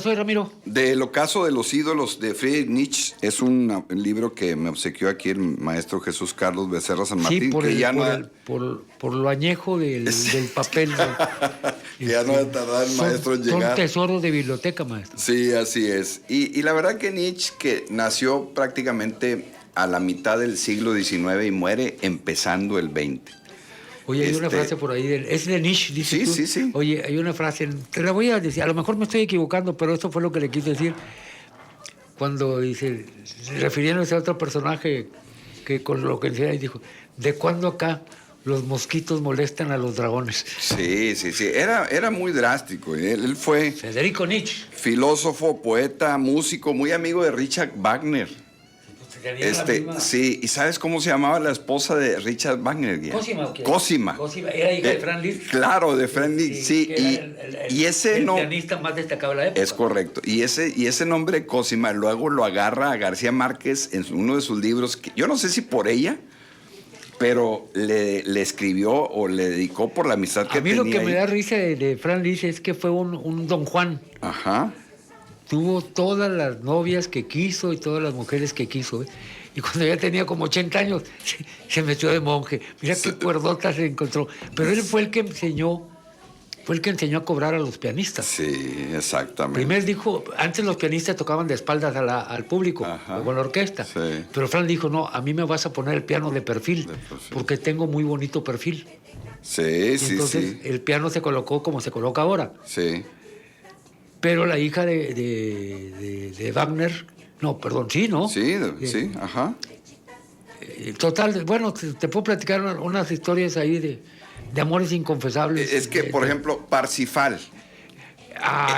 Soy Ramiro. Del ocaso de los ídolos de Friedrich Nietzsche es un libro que me obsequió aquí el maestro Jesús Carlos Becerra San Martín. Sí, que por lo añejo del papel. Que ya no va a tardar el maestro en llegar. Son tesoros de biblioteca, maestro. Sí, así es. Y la verdad que Nietzsche, que nació prácticamente a la mitad del siglo XIX y muere empezando el XX. Oye, hay una frase por ahí, es de Nietzsche, dice Sí, tú. sí, sí. Oye, hay una frase, te la voy a decir, a lo mejor me estoy equivocando, pero esto fue lo que le quise decir cuando dice, refiriéndose a otro personaje que con lo que decía, y dijo, ¿de cuándo acá los mosquitos molestan a los dragones? Sí, sí, sí. Era muy drástico. Él fue Federico Nietzsche. filósofo, poeta, músico, muy amigo de Richard Wagner. Sí, ¿y sabes cómo se llamaba la esposa de Richard Wagner? Cosima. Cosima. Cosima, era hija de Franz Liszt. Claro, de Franz Liszt, sí. Y ese el no. pianista más destacado de la época. Es correcto. Y ese nombre Cosima luego lo agarra a García Márquez en uno de sus libros, que yo no sé si por ella, pero le escribió o le dedicó por la amistad que tenía. A mí lo que me da risa de Franz Liszt es que fue un Don Juan. Ajá. Tuvo todas las novias que quiso y todas las mujeres que quiso. ¿Eh? Y cuando ya tenía como 80 años, se metió de monje. Mira qué cuerdota se encontró. Pero él fue el que enseñó a cobrar a los pianistas. Sí, exactamente. Primero dijo, antes los pianistas tocaban de espaldas al público, o con la orquesta. Sí. Pero Franz dijo, no, a mí me vas a poner el piano de perfil, porque tengo muy bonito perfil. Sí, sí, entonces, sí. el piano se colocó como se coloca ahora. Sí. Pero la hija de Wagner, no, perdón, sí, ¿no? Sí, sí, ajá. Total, bueno, te puedo platicar unas historias ahí de amores inconfesables. Es que, por ejemplo, Parsifal.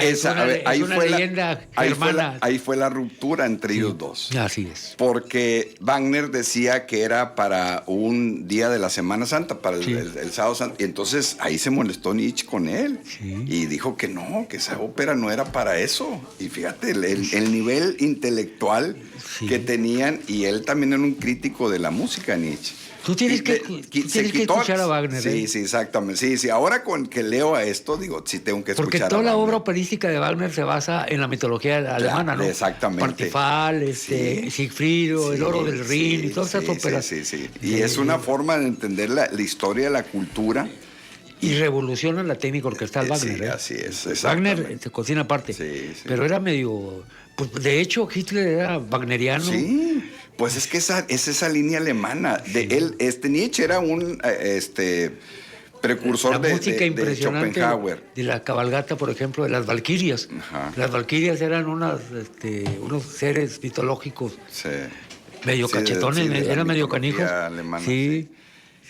Es una leyenda germana. Ahí fue la ruptura entre ellos dos. Así es. Porque Wagner decía que era para un día de la Semana Santa, para el Sábado Santo. Y entonces ahí se molestó Nietzsche con él. Sí. Y dijo que no, que esa ópera no era para eso. Y fíjate, el nivel intelectual que tenían. Y él también era un crítico de la música, Nietzsche. Tú tienes que escuchar a Wagner. Sí, sí, exactamente. Sí, ahora con que leo a esto, digo, sí tengo que escuchar a Wagner. Porque toda la obra operística de Wagner se basa en la mitología alemana, ¿no? Exactamente. Parsifal, Sigfrido, el oro del Rin y todas esas óperas. Sí. Y es una forma de entender la historia de la cultura. Y revoluciona la técnica orquestal Wagner. Sí, así es. Wagner se cocina aparte. Sí. Pero era medio... Pues, de hecho, Hitler era wagneriano. Sí, pues es que es esa línea alemana. De él, Nietzsche era un precursor la música de impresionante Schopenhauer. De la cabalgata, por ejemplo, de las valquirias. Ajá. Las valquirias eran unos seres mitológicos. Sí. Medio cachetones, era medio canijos. Alemana, sí.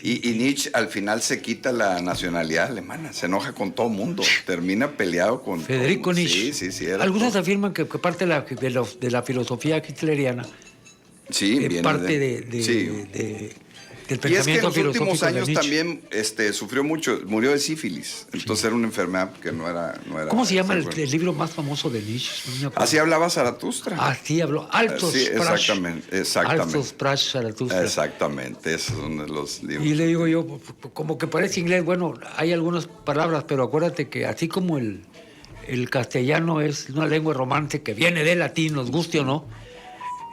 Y Nietzsche al final se quita la nacionalidad alemana, se enoja con todo el mundo, termina peleado con Federico Nietzsche. Sí. Algunos afirman que parte de la filosofía hitleriana viene parte del pensamiento filosófico. Y es que en los últimos años de también sufrió mucho, murió de sífilis, entonces era una enfermedad que no era ¿Cómo se llama el libro más famoso de Nietzsche? No Así hablaba Zaratustra. Así habló, Altos Sprach. Exactamente. Altos Sprach, Zaratustra. Exactamente, esos son los libros. Y le digo yo, como que parece inglés, bueno, hay algunas palabras, pero acuérdate que así como el castellano es una lengua romance que viene del latín, nos guste o no,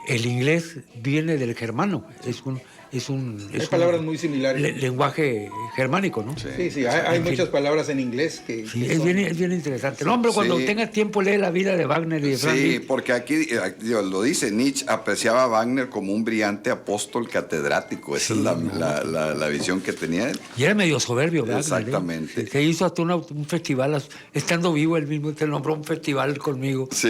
el inglés viene del germano, hay palabras muy similares. Lenguaje germánico, ¿no? Sí, hay muchas palabras en inglés que es bien interesante. No, hombre, cuando tengas tiempo lee la vida de Wagner y de Franz Liszt. Sí, porque aquí lo dice, Nietzsche apreciaba a Wagner como un brillante apóstol catedrático. Esa es la visión que tenía él. Y era medio soberbio, Wagner. Exactamente. Se hizo hasta un festival, estando vivo él mismo, se nombró un festival conmigo. Sí.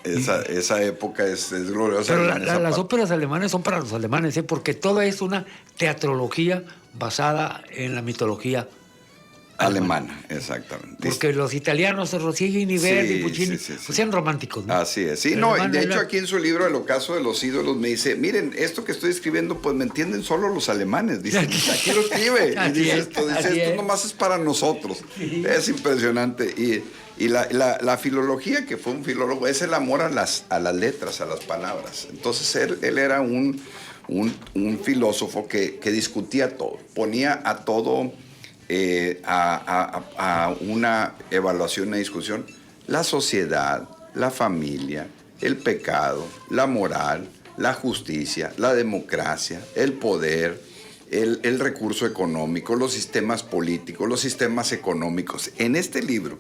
Esa época es gloriosa. Pero las óperas alemanas son para los alemanes, porque toda es una teatrología basada en la mitología alemana, exactamente. Porque los italianos, Rossini y Verdi, Puccini, pues eran románticos, ¿no? Así es. Sí, no, de hecho aquí en su libro El ocaso de los ídolos me dice, miren, esto que estoy escribiendo, pues me entienden solo los alemanes. Dice, aquí lo escribe. Y dice esto nomás es para nosotros. Sí. Es impresionante. Y la filología, que fue un filólogo, es el amor a las letras, a las palabras. Entonces él era un filósofo que discutía todo, ponía a todo a una evaluación, una discusión, la sociedad, la familia, el pecado, la moral, la justicia, la democracia, el poder, el recurso económico, los sistemas políticos, los sistemas económicos. En este libro,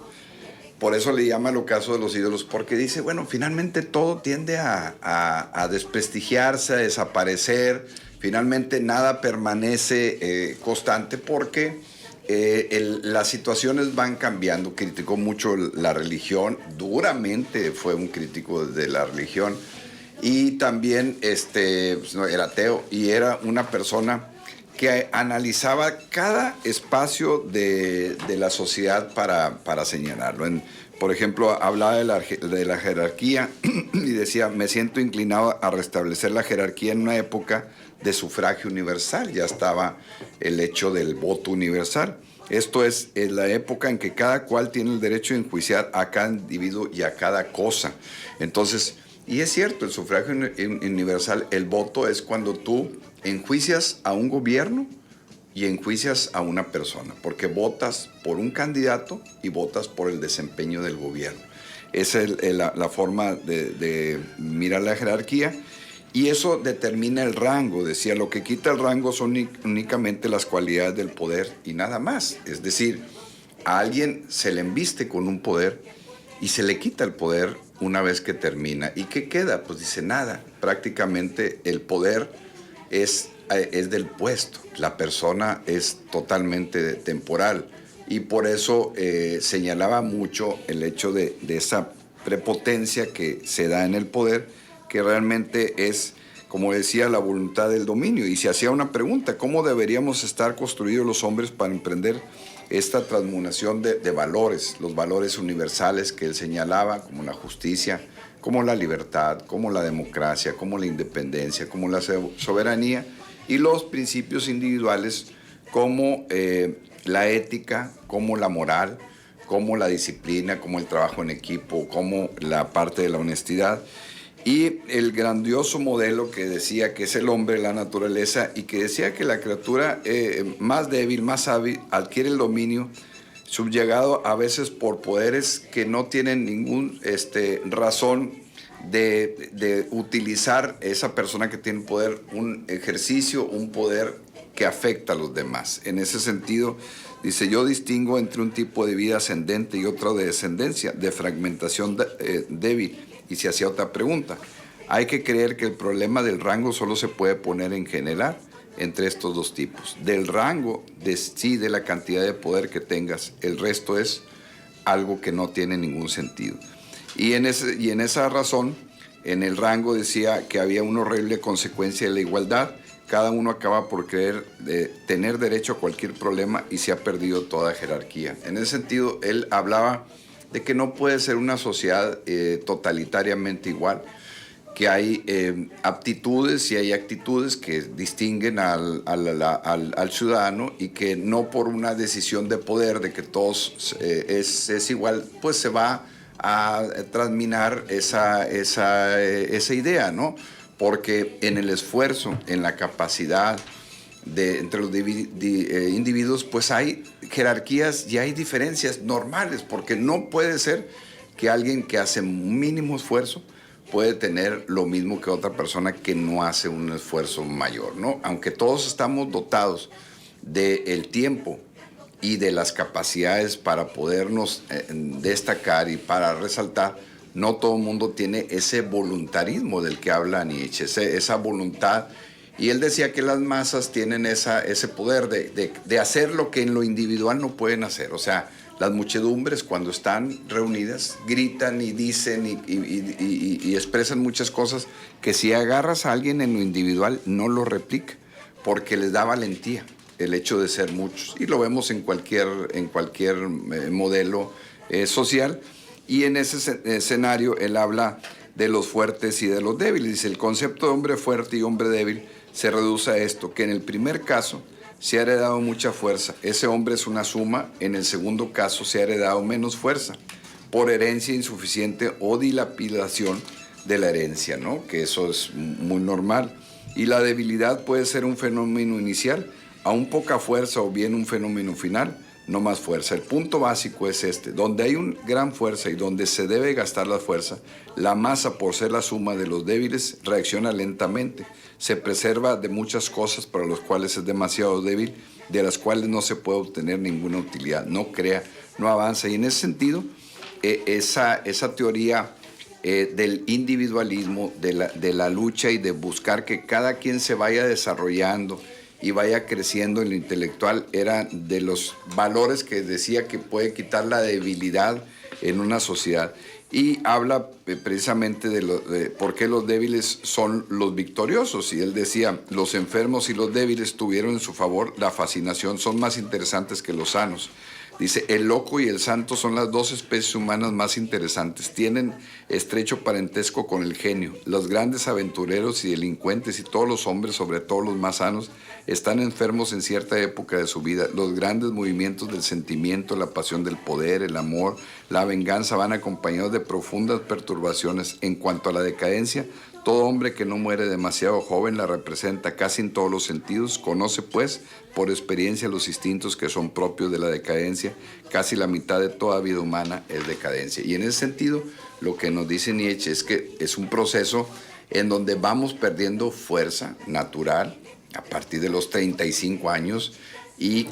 por eso le llama El ocaso de los ídolos, porque dice, bueno, finalmente todo tiende a desprestigiarse, a desaparecer, finalmente nada permanece constante porque las situaciones van cambiando. Criticó mucho la religión, duramente fue un crítico de la religión, y también era ateo y era una persona que analizaba cada espacio de la sociedad para señalarlo. Por ejemplo, hablaba de la jerarquía y decía, me siento inclinado a restablecer la jerarquía en una época de sufragio universal. Ya estaba el hecho del voto universal. Esto es la época en que cada cual tiene el derecho de enjuiciar a cada individuo y a cada cosa. Entonces, y es cierto, el sufragio universal, el voto es cuando tú enjuicias a un gobierno y enjuicias a una persona, porque votas por un candidato y votas por el desempeño del gobierno. Esa es la forma de mirar la jerarquía, y eso determina el rango. Decía, lo que quita el rango son únicamente las cualidades del poder y nada más. Es decir, a alguien se le embiste con un poder y se le quita el poder una vez que termina. ¿Y qué queda? Pues dice, nada. Prácticamente el poder es del puesto. La persona es totalmente temporal. Y por eso señalaba mucho el hecho de esa prepotencia que se da en el poder, que realmente es, como decía, la voluntad del dominio. Y se hacía una pregunta, ¿cómo deberíamos estar construidos los hombres para emprender esta transmutación de valores, los valores universales que él señalaba, como la justicia, como la libertad, como la democracia, como la independencia, como la soberanía, y los principios individuales como la ética, como la moral, como la disciplina, como el trabajo en equipo, como la parte de la honestidad, y el grandioso modelo que decía que es el hombre, la naturaleza, y que decía que la criatura más débil, más hábil, adquiere el dominio, subyugado a veces por poderes que no tienen ningún razón de utilizar esa persona que tiene poder, un ejercicio, un poder que afecta a los demás. En ese sentido, dice, yo distingo entre un tipo de vida ascendente y otro de descendencia, de fragmentación débil. Y se hacía otra pregunta. Hay que creer que el problema del rango solo se puede poner en general entre estos dos tipos. Del rango, de la cantidad de poder que tengas. El resto es algo que no tiene ningún sentido. Y en esa razón, en el rango decía que había una horrible consecuencia de la igualdad. Cada uno acaba por creer tener derecho a cualquier problema y se ha perdido toda jerarquía. En ese sentido, él hablaba de que no puede ser una sociedad totalitariamente igual, que hay aptitudes y hay actitudes que distinguen al ciudadano, y que no por una decisión de poder de que todos es igual, pues se va a transminar esa idea, ¿no? Porque en el esfuerzo, en la capacidad entre los individuos, pues hay jerarquías y hay diferencias normales, porque no puede ser que alguien que hace un mínimo esfuerzo puede tener lo mismo que otra persona que no hace un esfuerzo mayor, ¿no? Aunque todos estamos dotados del tiempo y de las capacidades para podernos destacar y para resaltar, no todo el mundo tiene ese voluntarismo del que habla Nietzsche, esa voluntad. Y él decía que las masas tienen ese poder de hacer lo que en lo individual no pueden hacer. O sea, las muchedumbres cuando están reunidas gritan y dicen y expresan muchas cosas que si agarras a alguien en lo individual no lo replica, porque les da valentía el hecho de ser muchos. Y lo vemos en cualquier modelo social. Y en ese escenario él habla de los fuertes y de los débiles. Dice, el concepto de hombre fuerte y hombre débil se reduce a esto, que en el primer caso se ha heredado mucha fuerza. Ese hombre es una suma. En el segundo caso se ha heredado menos fuerza por herencia insuficiente o dilapidación de la herencia, ¿no? Que eso es muy normal. Y la debilidad puede ser un fenómeno inicial, aún poca fuerza, o bien un fenómeno final, no más fuerza. El punto básico es este: donde hay una gran fuerza y donde se debe gastar la fuerza, la masa, por ser la suma de los débiles, reacciona lentamente. Se preserva de muchas cosas para las cuales es demasiado débil, de las cuales no se puede obtener ninguna utilidad. No crea, no avanza. Y en ese sentido, esa teoría del individualismo, de la lucha y de buscar que cada quien se vaya desarrollando y vaya creciendo en lo intelectual, era de los valores que decía que puede quitar la debilidad en una sociedad. Y habla precisamente de por qué los débiles son los victoriosos. Y él decía: los enfermos y los débiles tuvieron en su favor la fascinación, son más interesantes que los sanos. Dice: el loco y el santo son las dos especies humanas más interesantes. Tienen estrecho parentesco con el genio. Los grandes aventureros y delincuentes y todos los hombres, sobre todo los más sanos, están enfermos en cierta época de su vida. Los grandes movimientos del sentimiento, la pasión del poder, el amor, la venganza van acompañados de profundas perturbaciones. En cuanto a la decadencia, todo hombre que no muere demasiado joven la representa casi en todos los sentidos. Conoce, pues, por experiencia los instintos que son propios de la decadencia. Casi la mitad de toda vida humana es decadencia. Y en ese sentido, lo que nos dice Nietzsche es que es un proceso en donde vamos perdiendo fuerza natural a partir de los 35 años y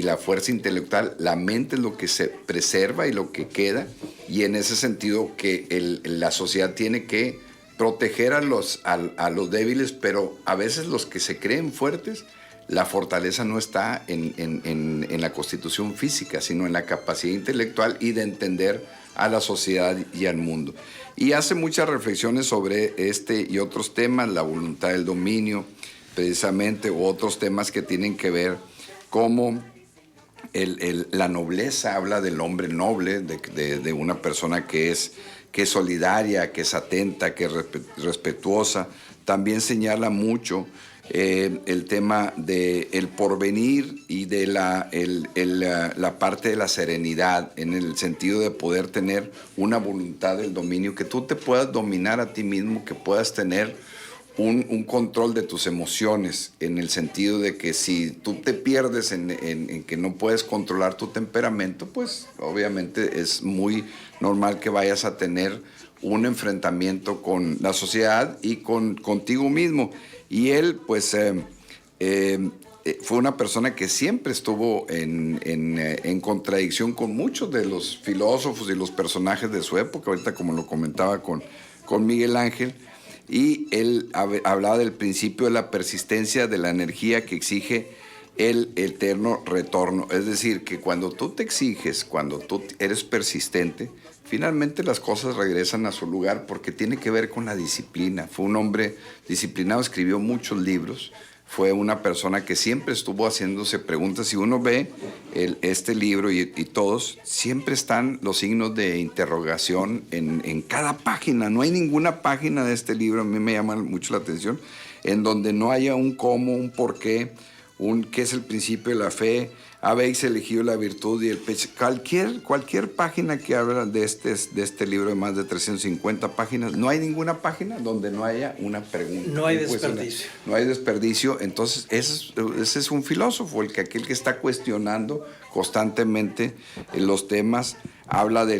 la fuerza intelectual, la mente es lo que se preserva y lo que queda. Y en ese sentido que la sociedad tiene que proteger a los débiles, pero a veces los que se creen fuertes, la fortaleza no está en la constitución física, sino en la capacidad intelectual y de entender a la sociedad y al mundo. Y hace muchas reflexiones sobre este y otros temas, la voluntad del dominio, precisamente, u otros temas que tienen que ver como la nobleza. Habla del hombre noble, de una persona que es solidaria, que es atenta, que es respetuosa. También señala mucho el tema del porvenir y de la parte de la serenidad, en el sentido de poder tener una voluntad del dominio, que tú te puedas dominar a ti mismo, que puedas tener un control de tus emociones, en el sentido de que si tú te pierdes en que no puedes controlar tu temperamento, pues obviamente es muy normal que vayas a tener un enfrentamiento con la sociedad y contigo mismo. Y él, pues, fue una persona que siempre estuvo en contradicción con muchos de los filósofos y los personajes de su época, ahorita como lo comentaba con Miguel Ángel. Y él hablaba del principio de la persistencia de la energía que exige el eterno retorno. Es decir, que cuando tú te exiges, cuando tú eres persistente, finalmente las cosas regresan a su lugar, porque tiene que ver con la disciplina. Fue un hombre disciplinado, escribió muchos libros. Fue una persona que siempre estuvo haciéndose preguntas. Si uno ve este libro y todos, siempre están los signos de interrogación en cada página. No hay ninguna página de este libro, a mí me llama mucho la atención, en donde no haya un cómo, un por qué, qué es el principio de la fe, habéis elegido la virtud y el pecho. Cualquier página que habla de este libro de más de 350 páginas, no hay ninguna página donde no haya una pregunta. No hay desperdicio. No hay desperdicio. Entonces, ese es un filósofo, aquel que está cuestionando constantemente los temas. Habla de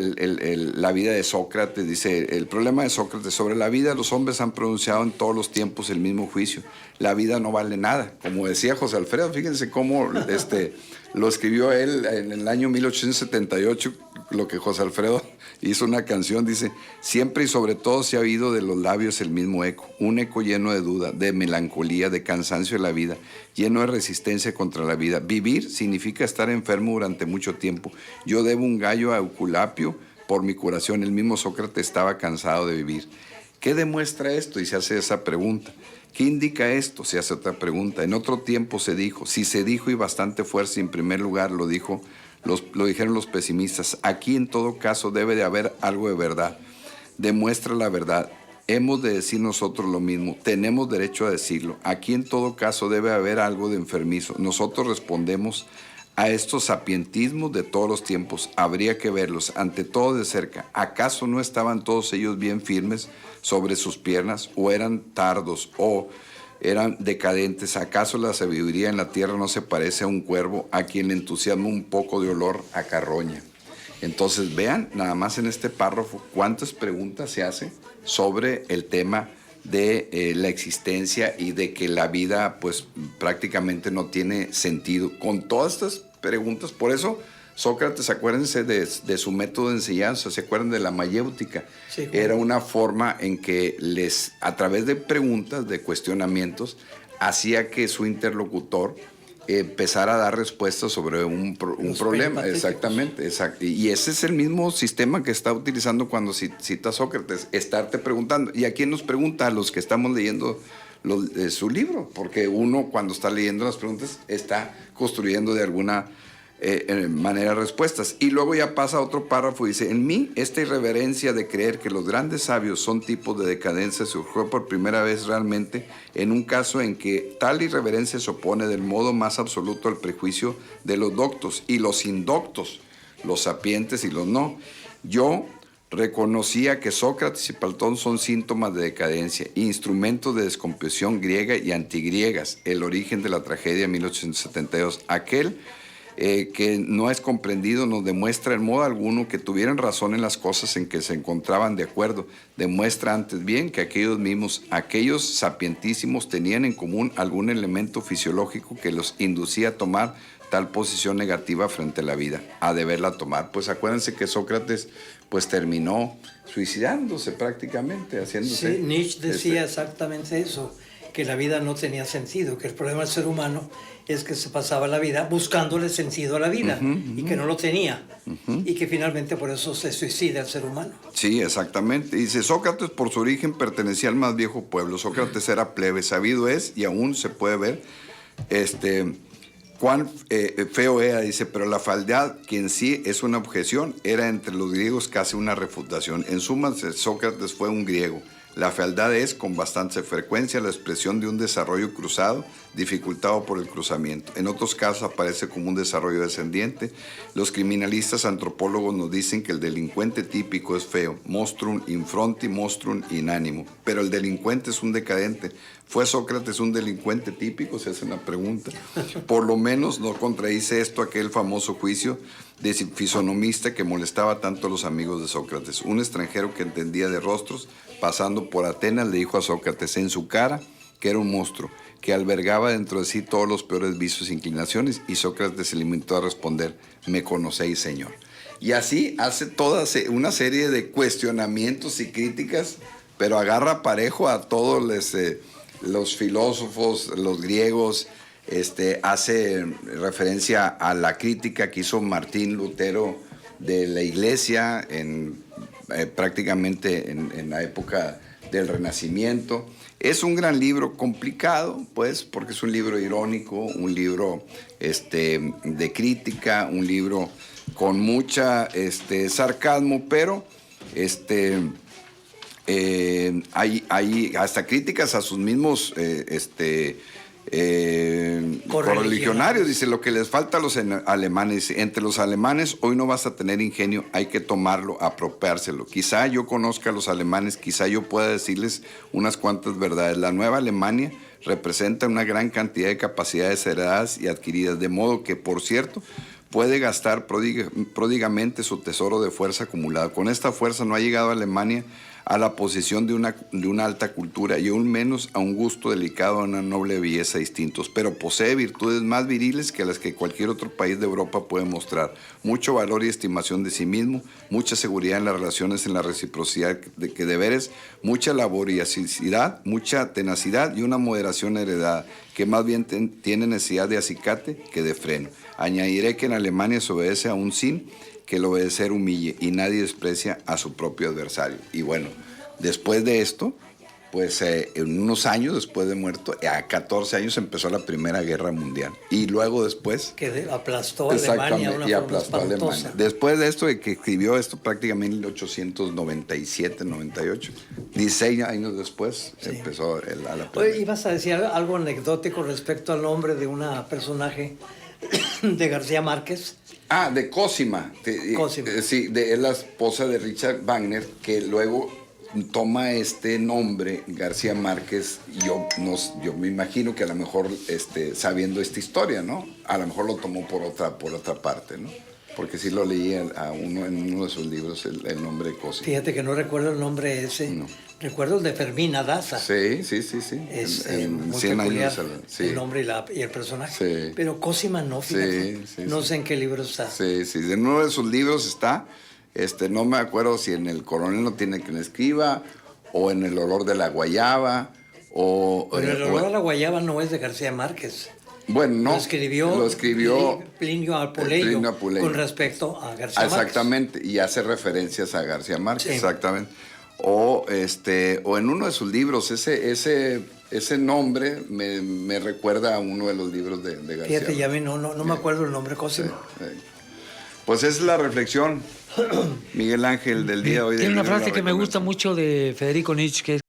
la vida de Sócrates. Dice: el problema de Sócrates: sobre la vida los hombres han pronunciado en todos los tiempos el mismo juicio. La vida no vale nada. Como decía José Alfredo, fíjense cómo lo escribió él en el año 1878, lo que José Alfredo hizo una canción. Dice: siempre y sobre todo se ha oído de los labios el mismo eco, un eco lleno de duda, de melancolía, de cansancio de la vida, lleno de resistencia contra la vida. Vivir significa estar enfermo durante mucho tiempo. Yo debo un gallo a Euculapio por mi curación. El mismo Sócrates estaba cansado de vivir. ¿Qué demuestra esto? Y se hace esa pregunta. ¿Qué indica esto? Se hace otra pregunta. En otro tiempo se dijo, si se dijo y bastante fuerza, en primer lugar lo dijeron los pesimistas. Aquí en todo caso debe de haber algo de verdad. Demuestra la verdad. Hemos de decir nosotros lo mismo. Tenemos derecho a decirlo. Aquí en todo caso debe haber algo de enfermizo. Nosotros respondemos a estos sapientismos de todos los tiempos. Habría que verlos ante todo de cerca. ¿Acaso no estaban todos ellos bien firmes sobre sus piernas, o eran tardos, o eran decadentes. ¿Acaso la sabiduría en la tierra no se parece a un cuervo a quien le entusiasma un poco de olor a carroña? Entonces vean nada más en este párrafo cuántas preguntas se hace sobre el tema de la existencia y de que la vida pues prácticamente no tiene sentido. Con todas estas preguntas, por eso Sócrates, acuérdense de su método de enseñanza, se acuerdan de la mayéutica. Sí, claro. Era una forma en que a través de preguntas, de cuestionamientos, hacía que su interlocutor empezara a dar respuestas sobre un problema. Exactamente, y ese es el mismo sistema que está utilizando cuando cita Sócrates, estarte preguntando. ¿Y a quién nos pregunta? A los que estamos leyendo su libro, porque uno cuando está leyendo las preguntas está construyendo de alguna manera respuestas. Y luego ya pasa a otro párrafo y dice: en mí esta irreverencia de creer que los grandes sabios son tipos de decadencia surgió por primera vez realmente en un caso en que tal irreverencia se opone del modo más absoluto al prejuicio de los doctos y los indoctos, los sapientes y los no. Yo reconocía que Sócrates y Platón son síntomas de decadencia, instrumentos de descomposición griega y antigriegas, el origen de la tragedia de 1872. Aquel que no es comprendido nos demuestra en modo alguno que tuvieran razón en las cosas en que se encontraban de acuerdo. Demuestra antes bien que aquellos sapientísimos tenían en común algún elemento fisiológico que los inducía a tomar tal posición negativa frente a la vida, a deberla tomar. Pues acuérdense que Sócrates pues terminó suicidándose prácticamente, haciéndose... Sí, Nietzsche decía exactamente eso, que la vida no tenía sentido, que el problema del ser humano es que se pasaba la vida buscándole sentido a la vida y que no lo tenía y que finalmente por eso se suicida el ser humano. Sí, exactamente. Dice: Sócrates por su origen pertenecía al más viejo pueblo. Sócrates era plebe, sabido es y aún se puede ver cuán feo era, dice, pero la fealdad, que en sí es una objeción, era entre los griegos casi una refutación. En suma, Sócrates fue un griego. La fealdad es, con bastante frecuencia, la expresión de un desarrollo cruzado, dificultado por el cruzamiento. En otros casos aparece como un desarrollo descendiente. Los criminalistas antropólogos nos dicen que el delincuente típico es feo, monstrum infronti, monstrum inánimo. Pero el delincuente es un decadente. ¿Fue Sócrates un delincuente típico? Se hace una pregunta. Por lo menos no contradice esto aquel famoso juicio de fisonomista que molestaba tanto a los amigos de Sócrates. Un extranjero que entendía de rostros, pasando por Atenas, le dijo a Sócrates en su cara que era un monstruo, que albergaba dentro de sí todos los peores vicios e inclinaciones, y Sócrates se limitó a responder: me conocéis, señor. Y así hace toda una serie de cuestionamientos y críticas, pero agarra parejo a todos los filósofos, los griegos. Hace referencia a la crítica que hizo Martín Lutero de la Iglesia prácticamente en la época del Renacimiento. Es un gran libro, complicado, pues, porque es un libro irónico, un libro de crítica, un libro con mucha sarcasmo, pero hay hasta críticas a sus mismos correligionarios. Dice: lo que les falta a los alemanes, dice, entre los alemanes hoy no vas a tener ingenio, hay que tomarlo, apropiárselo. Quizá yo conozca a los alemanes, quizá yo pueda decirles unas cuantas verdades. La nueva Alemania representa una gran cantidad de capacidades heredadas y adquiridas, de modo que, por cierto, puede gastar pródigamente su tesoro de fuerza acumulada. Con esta fuerza no ha llegado a Alemania a la posición de una alta cultura y aún menos a un gusto delicado, a una noble belleza distintos, pero posee virtudes más viriles que las que cualquier otro país de Europa puede mostrar. Mucho valor y estimación de sí mismo, mucha seguridad en las relaciones, en la reciprocidad de deberes, mucha laboriosidad, mucha tenacidad y una moderación heredada, que más bien tiene necesidad de acicate que de freno. Añadiré que en Alemania se obedece a un sin, que el obedecer humille, y nadie desprecia a su propio adversario. Y bueno, después de esto, pues en unos años después de muerto, a 14 años empezó la Primera Guerra Mundial. Y luego después... que aplastó a Alemania. Y aplastó a Alemania. Después de esto, de que escribió esto prácticamente en 1897, 98, 16 años después, sí, empezó la... Oye, ¿ibas a decir algo anecdótico respecto al nombre de una personaje de García Márquez? Ah, de Cosima. Cosima. Sí, es la esposa de Richard Wagner, que luego toma este nombre, García Márquez, yo me imagino que a lo mejor sabiendo esta historia, ¿no? A lo mejor lo tomó por otra parte, ¿no? Porque sí lo leí en uno de sus libros, el nombre de Cosima. Fíjate que no recuerdo el nombre ese. No. Recuerdo el de Fermín Daza. Sí. Es en muy 100 años. Sí. El nombre y el personaje. Sí. Pero Cosima no, fíjate. No sé en qué libro está. Sí. En uno de sus libros está, no me acuerdo si en El coronel no tiene quien escriba, o en El olor de la guayaba, Pero El olor de la guayaba no es de García Márquez. Bueno, no. Lo escribió Plinio Apuleyo con respecto a García Márquez. Exactamente, y hace referencias a García Márquez, exactamente. O en uno de sus libros, ese nombre me recuerda a uno de los libros de García. Fíjate, ya no me acuerdo el nombre, Cosima. Sí. Pues esa es la reflexión, Miguel Ángel, del día de hoy. Tiene una frase que me gusta mucho de Federico Nietzsche, que es